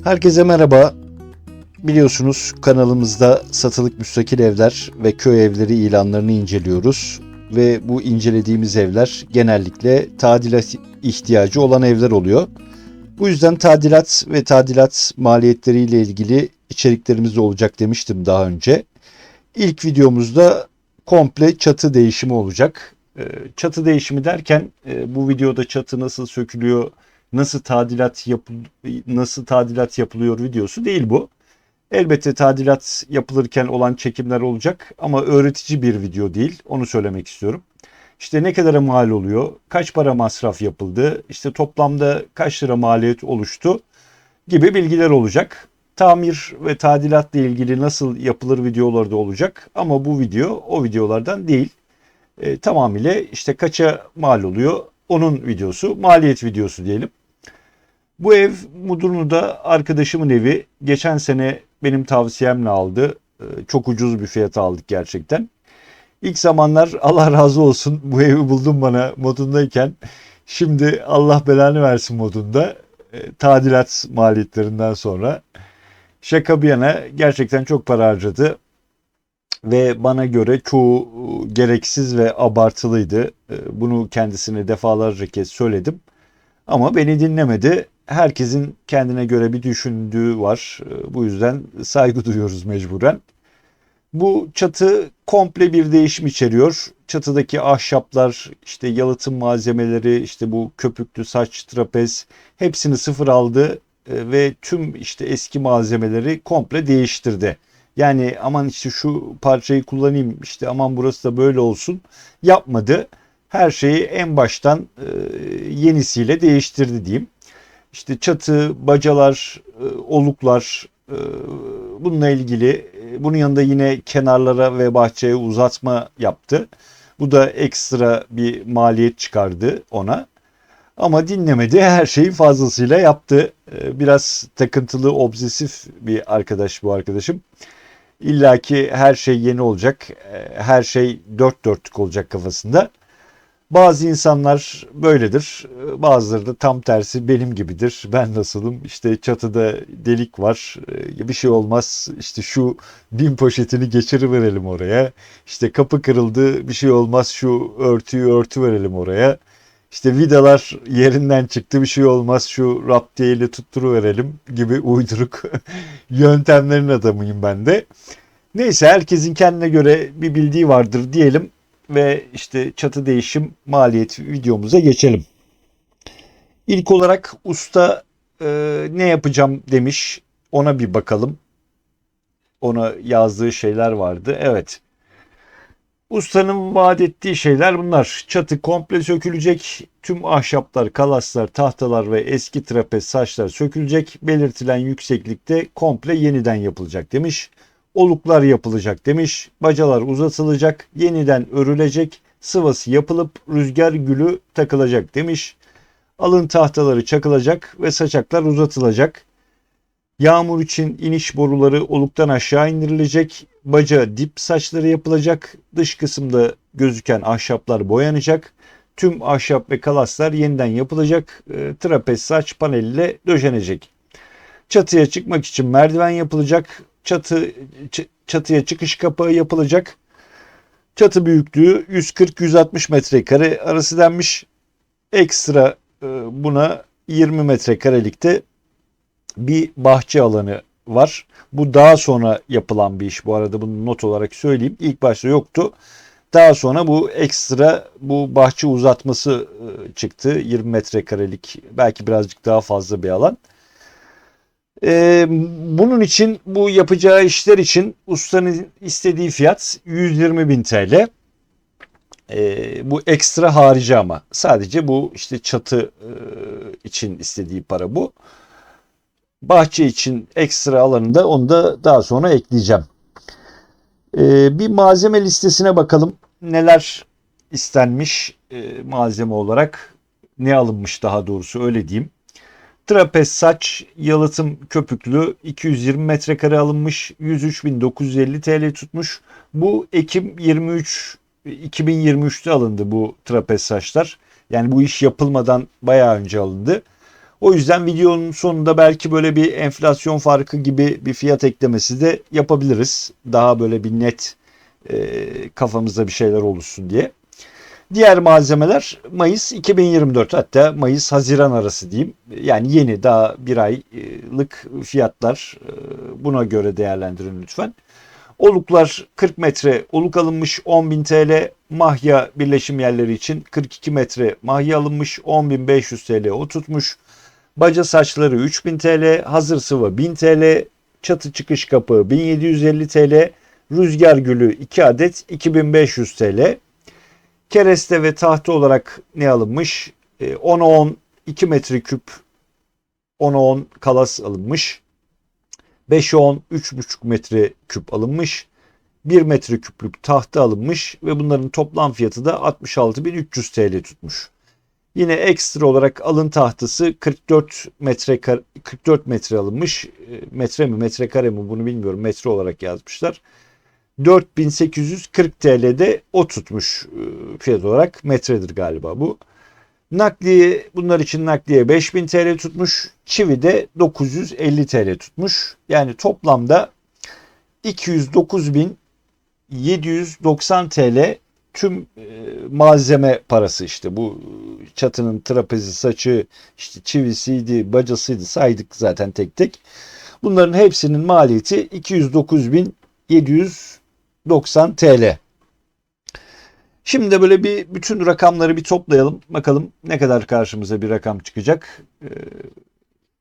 Herkese merhaba. Biliyorsunuz kanalımızda satılık müstakil evler ve köy evleri ilanlarını inceliyoruz. Ve bu incelediğimiz evler genellikle tadilat ihtiyacı olan evler oluyor. Bu yüzden tadilat ve tadilat maliyetleriyle ilgili içeriklerimiz de olacak demiştim daha önce. İlk videomuzda komple çatı değişimi olacak. Çatı değişimi derken bu videoda çatı nasıl sökülüyor, nasıl tadilat yapılıyor videosu değil bu. Elbette tadilat yapılırken olan çekimler olacak ama öğretici bir video değil. Onu söylemek istiyorum. İşte ne kadara mal oluyor, kaç para masraf yapıldı, işte toplamda kaç lira maliyet oluştu gibi bilgiler olacak. Tamir ve tadilatla ilgili nasıl yapılır videoları da olacak ama bu video o videolardan değil. Tamamıyla işte kaça mal oluyor onun videosu, maliyet videosu diyelim. Bu ev Mudurnu'da arkadaşımın evi. Geçen sene benim tavsiyemle aldı. Çok ucuz bir fiyata aldık gerçekten. İlk zamanlar Allah razı olsun bu evi buldum bana modundayken. Şimdi Allah belanı versin modunda. Tadilat maliyetlerinden sonra. Şaka bir yana gerçekten çok para harcadı. Ve bana göre çoğu gereksiz ve abartılıydı. Bunu kendisine defalarca kez söyledim. Ama beni dinlemedi. Herkesin kendine göre bir düşündüğü var. Bu yüzden saygı duyuyoruz mecburen. Bu çatı komple bir değişim içeriyor. Çatıdaki ahşaplar, işte yalıtım malzemeleri, işte bu köpüklü saç, trapez hepsini sıfır aldı ve tüm işte eski malzemeleri komple değiştirdi. Yani aman işte şu parçayı kullanayım, işte aman burası da böyle olsun yapmadı. Her şeyi en baştan yenisiyle değiştirdi diyeyim. İşte çatı, bacalar, oluklar bununla ilgili bunun yanında yine kenarlara ve bahçeye uzatma yaptı. Bu da ekstra bir maliyet çıkardı ona. Ama dinlemedi, her şeyi fazlasıyla yaptı. Biraz takıntılı, obsesif bir arkadaş bu arkadaşım. İlla ki her şey yeni olacak, her şey dört dörtlük olacak kafasında. Bazı insanlar böyledir. Bazıları da tam tersi benim gibidir. Ben nasılım? İşte çatıda delik var. Bir şey olmaz. İşte şu bin poşetini geçiriverelim oraya. İşte kapı kırıldı. Bir şey olmaz. Şu örtüyü örtü verelim oraya. İşte vidalar yerinden çıktı. Bir şey olmaz. Şu raptiyeyle tutturuverelim gibi uyduruk yöntemlerin adamıyım ben de. Neyse herkesin kendine göre bir bildiği vardır diyelim ve işte çatı değişim maliyeti videomuza geçelim. İlk olarak usta ne yapacağım demiş. Ona bir bakalım. Ona yazdığı şeyler vardı. Evet. Ustanın vaat ettiği şeyler bunlar. Çatı komple sökülecek. Tüm ahşaplar, kalaslar, tahtalar ve eski trapez saçlar sökülecek. Belirtilen yükseklikte komple yeniden yapılacak demiş. Oluklar yapılacak demiş. Bacalar uzatılacak, yeniden örülecek, sıvası yapılıp rüzgar gülü takılacak demiş. Alın tahtaları çakılacak ve saçaklar uzatılacak. Yağmur için iniş boruları oluktan aşağı indirilecek. Baca dip saçları yapılacak. Dış kısımda gözüken ahşaplar boyanacak. Tüm ahşap ve kalaslar yeniden yapılacak. Trapez saç paneliyle döşenecek. Çatıya çıkmak için merdiven yapılacak. Çatıya çıkış kapağı yapılacak. Çatı büyüklüğü 140-160 metrekare arası denmiş. Ekstra buna 20 metrekarelikte bir bahçe alanı var. Bu daha sonra yapılan bir iş. Bu arada bunu not olarak söyleyeyim. İlk başta yoktu. Daha sonra bu ekstra bu bahçe uzatması çıktı. 20 metrekarelik belki birazcık daha fazla bir alan. Bunun için bu yapacağı işler için ustanın istediği fiyat 120.000 TL. Bu ekstra harici ama sadece bu işte çatı için istediği para bu. Bahçe için ekstra alanında onu da daha sonra ekleyeceğim. Bir malzeme listesine bakalım. Neler istenmiş malzeme olarak, ne alınmış daha doğrusu öyle diyeyim. Trapez saç yalıtım köpüklü 220 metrekare alınmış, 103.950 TL tutmuş. Bu Ekim 2023'te alındı bu trapez saçlar. Yani bu iş yapılmadan bayağı önce alındı. O yüzden videonun sonunda belki böyle bir enflasyon farkı gibi bir fiyat eklemesi de yapabiliriz. Daha böyle bir net kafamızda bir şeyler oluşsun diye. Diğer malzemeler Mayıs 2024, hatta Mayıs-Haziran arası diyeyim. Yani yeni, daha bir aylık fiyatlar, buna göre değerlendirin lütfen. Oluklar 40 metre oluk alınmış 10.000 TL. Mahya birleşim yerleri için 42 metre mahya alınmış 10.500 TL o tutmuş. Baca saçları 3.000 TL. Hazır sıva 1.000 TL. Çatı çıkış kapağı 1.750 TL. Rüzgar gülü 2 adet 2.500 TL. Kereste ve tahta olarak ne alınmış? 10'a 10 2 metreküp 10'a 10 kalas alınmış. 5'e 10 3,5 metreküp alınmış. 1 metreküplük tahta alınmış ve bunların toplam fiyatı da 66.300 TL tutmuş. Yine ekstra olarak alın tahtası 44 metre alınmış. Metre mi metrekare mi bunu bilmiyorum. Metre olarak yazmışlar. 4.840 TL'de o tutmuş fiyat olarak, metredir galiba bu. Nakliye, bunlar için nakliye 5.000 TL tutmuş. Çivi de 950 TL tutmuş. Yani toplamda 209.790 TL tüm malzeme parası, işte bu çatının trapezi, saçı, işte çivisiydi, bacasıydı, saydık zaten tek tek. Bunların hepsinin maliyeti 209.790 TL. Şimdi de böyle bir bütün rakamları bir toplayalım. Bakalım ne kadar karşımıza bir rakam çıkacak.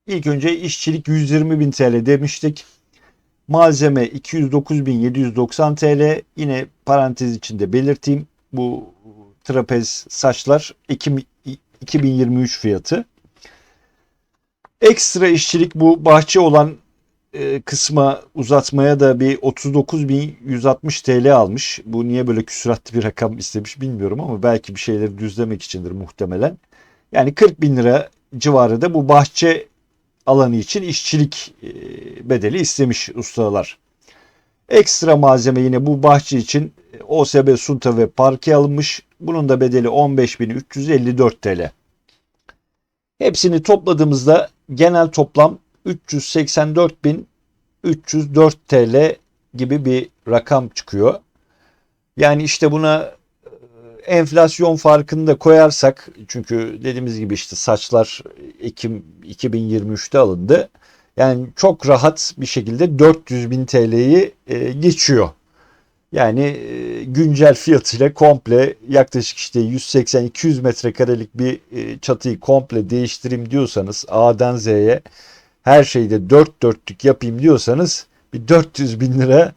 İlk önce işçilik 120.000 TL demiştik. Malzeme 209.790 TL. Yine parantez içinde belirteyim. Bu trapez saçlar 2023 fiyatı. Ekstra işçilik, bu bahçe olan kısma uzatmaya da bir 39.160 TL almış. Bu niye böyle küsuratlı bir rakam istemiş bilmiyorum ama belki bir şeyleri düzlemek içindir muhtemelen. Yani 40.000 lira civarı da bu bahçe alanı için işçilik bedeli istemiş ustalar. Ekstra malzeme yine bu bahçe için OSB, sunta ve parke alınmış. Bunun da bedeli 15.354 TL. Hepsini topladığımızda genel toplam 384.304 TL gibi bir rakam çıkıyor. Yani işte buna enflasyon farkını da koyarsak, çünkü dediğimiz gibi işte saçlar Ekim 2023'te alındı. Yani çok rahat bir şekilde 400.000 TL'yi geçiyor. Yani güncel fiyatıyla komple yaklaşık işte 180-200 metrekarelik bir çatıyı komple değiştireyim diyorsanız, A'dan Z'ye her şeyi de dört dörtlük yapayım diyorsanız bir 400.000 lira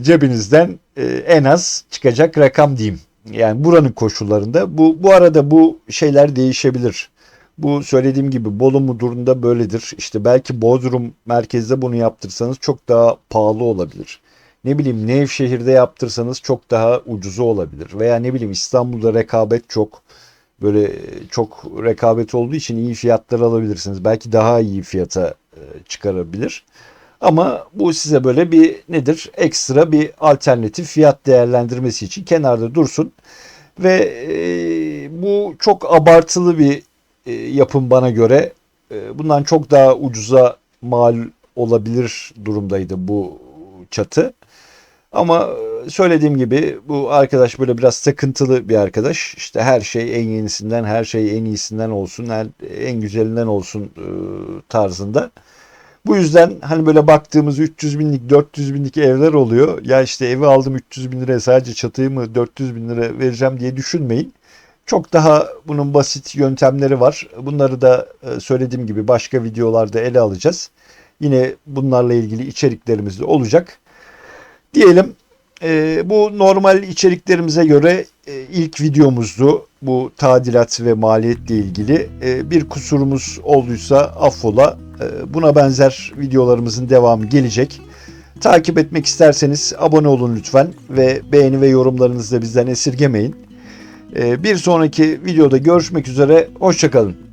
cebinizden en az çıkacak rakam diyeyim. Yani buranın koşullarında bu arada bu şeyler değişebilir. Bu söylediğim gibi Bolu Mudurnu'da böyledir. İşte belki Bodrum merkezde bunu yaptırsanız çok daha pahalı olabilir. Ne bileyim Nevşehir'de yaptırsanız çok daha ucuzu olabilir. Veya ne bileyim İstanbul'da rekabet çok. Böyle çok rekabet olduğu için iyi fiyatlar alabilirsiniz. Belki daha iyi fiyata çıkarabilir. Ama bu size böyle bir nedir? Ekstra bir alternatif fiyat değerlendirmesi için kenarda dursun. Ve bu çok abartılı bir yapım bana göre. Bundan çok daha ucuza mal olabilir durumdaydı bu çatı. Ama söylediğim gibi bu arkadaş böyle biraz takıntılı bir arkadaş. İşte her şey en yenisinden, her şey en iyisinden olsun, en güzelinden olsun tarzında. Bu yüzden hani böyle baktığımız 300 binlik 400 binlik evler oluyor. Ya işte evi aldım 300 bin liraya, sadece çatıyı mı 400 bin lira vereceğim diye düşünmeyin. Çok daha bunun basit yöntemleri var. Bunları da söylediğim gibi başka videolarda ele alacağız. Yine bunlarla ilgili içeriklerimiz de olacak. Diyelim bu normal içeriklerimize göre ilk videomuzdu. Bu tadilat ve maliyetle ilgili. Bir kusurumuz olduysa affola. Buna benzer videolarımızın devamı gelecek. Takip etmek isterseniz abone olun lütfen ve beğeni ve yorumlarınızı da bizden esirgemeyin. Bir sonraki videoda görüşmek üzere. Hoşça kalın.